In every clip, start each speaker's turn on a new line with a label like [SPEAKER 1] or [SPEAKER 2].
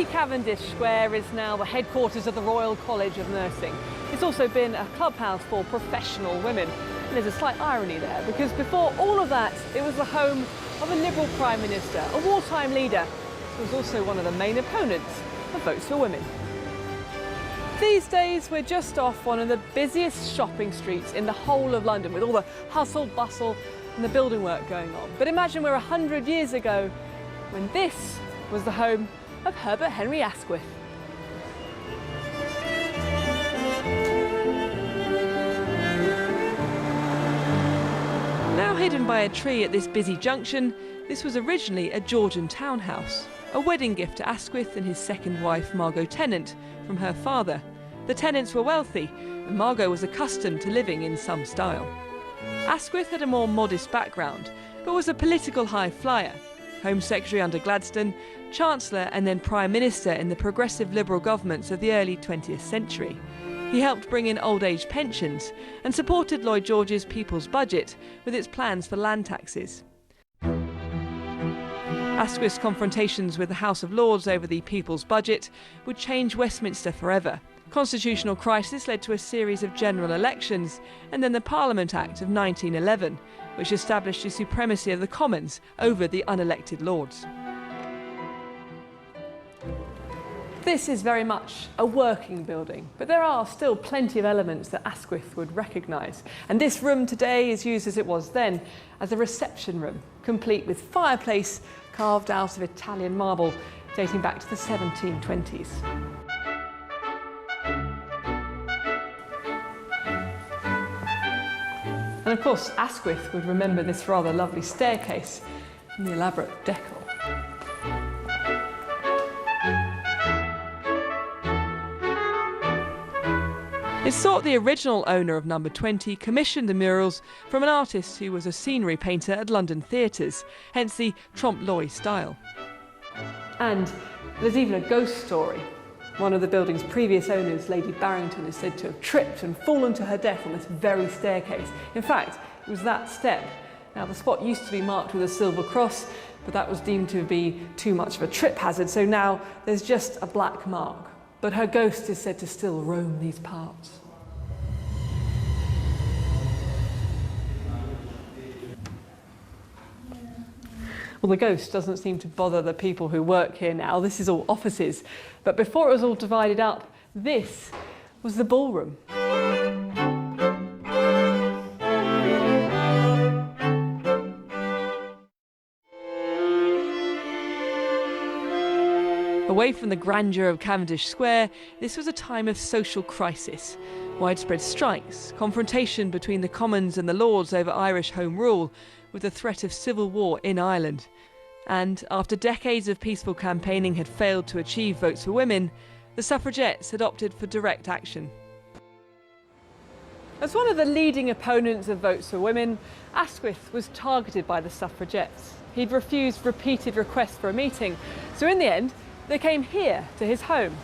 [SPEAKER 1] 3 Cavendish Square is now the headquarters of the Royal College of Nursing. It's also been a clubhouse for professional women. And there's a slight irony there, because before all of that, it was the home of a Liberal Prime Minister, a wartime leader, who was also one of the main opponents of Votes for Women. These days, we're just off one of the busiest shopping streets in the whole of London, with all the hustle, bustle and the building work going on. But imagine we're 100 years ago, when this was the home of Herbert Henry Asquith. Now hidden by a tree at this busy junction, this was originally a Georgian townhouse, a wedding gift to Asquith and his second wife Margot Tennant from her father. The Tennants were wealthy, and Margot was accustomed to living in some style. Asquith had a more modest background, but was a political high flyer. Home Secretary under Gladstone, Chancellor and then Prime Minister in the progressive Liberal governments of the early 20th century. He helped bring in old age pensions and supported Lloyd George's People's Budget with its plans for land taxes. Asquith's confrontations with the House of Lords over the People's Budget would change Westminster forever. Constitutional crisis led to a series of general elections and then the Parliament Act of 1911, which established the supremacy of the Commons over the unelected Lords. This is very much a working building, but there are still plenty of elements that Asquith would recognise. And this room today is used, as it was then, as a reception room, complete with fireplace carved out of Italian marble dating back to the 1720s. And of course, Asquith would remember this rather lovely staircase and the elaborate decor. It's thought the original owner of number 20 commissioned the murals from an artist who was a scenery painter at London theatres, hence the trompe-l'oeil style. And there's even a ghost story. One of the building's previous owners, Lady Barrington, is said to have tripped and fallen to her death on this very staircase. In fact, it was that step. Now, the spot used to be marked with a silver cross, but that was deemed to be too much of a trip hazard, so now there's just a black mark. But her ghost is said to still roam these parts. Well, the ghost doesn't seem to bother the people who work here now. This is all offices. But before it was all divided up, this was the ballroom. Away from the grandeur of Cavendish Square, this was a time of social crisis. Widespread strikes, confrontation between the Commons and the Lords over Irish Home Rule, with the threat of civil war in Ireland. And after decades of peaceful campaigning had failed to achieve votes for women, the suffragettes had opted for direct action. As one of the leading opponents of votes for women, Asquith was targeted by the suffragettes. He'd refused repeated requests for a meeting, so in the end, they came here to his home.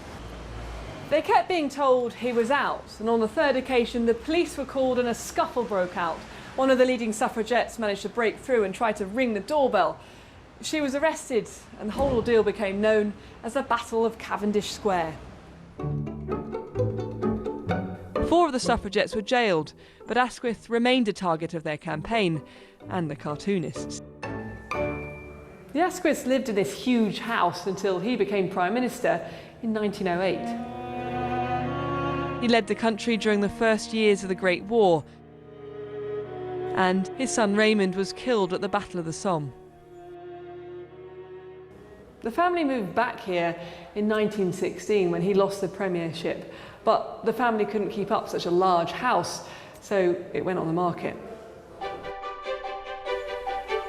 [SPEAKER 1] They kept being told he was out, and on the third occasion, the police were called and a scuffle broke out. One of the leading suffragettes managed to break through and try to ring the doorbell. She was arrested, and the whole ordeal became known as the Battle of Cavendish Square. 4 of the suffragettes were jailed, but Asquith remained a target of their campaign and the cartoonists. The Asquiths lived in this huge house until he became Prime Minister in 1908. He led the country during the first years of the Great War, and his son Raymond was killed at the Battle of the Somme. The family moved back here in 1916 when he lost the premiership, but the family couldn't keep up such a large house, so it went on the market.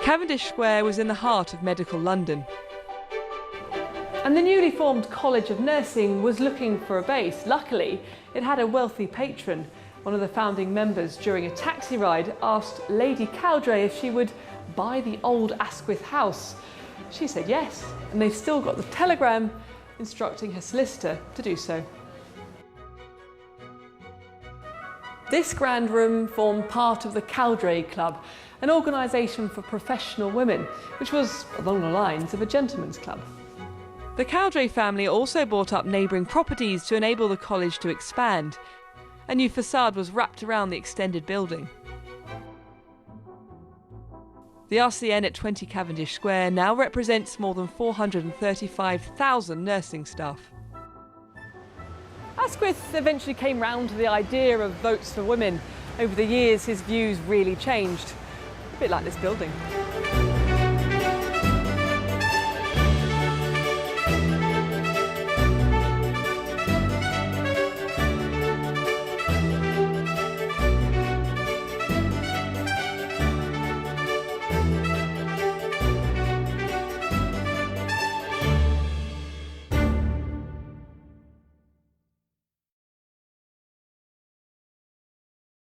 [SPEAKER 1] Cavendish Square was in the heart of medical London. And the newly formed College of Nursing was looking for a base. Luckily, it had a wealthy patron. One of the founding members, during a taxi ride, asked Lady Cowdray if she would buy the old Asquith house. She said yes, and they've still got the telegram instructing her solicitor to do so. This grand room formed part of the Cowdray Club, an organisation for professional women, which was along the lines of a gentleman's club. The Cowdray family also bought up neighbouring properties to enable the college to expand. A new facade was wrapped around the extended building. The RCN at 20 Cavendish Square now represents more than 435,000 nursing staff. Asquith eventually came round to the idea of votes for women. Over the years, his views really changed, a bit like this building.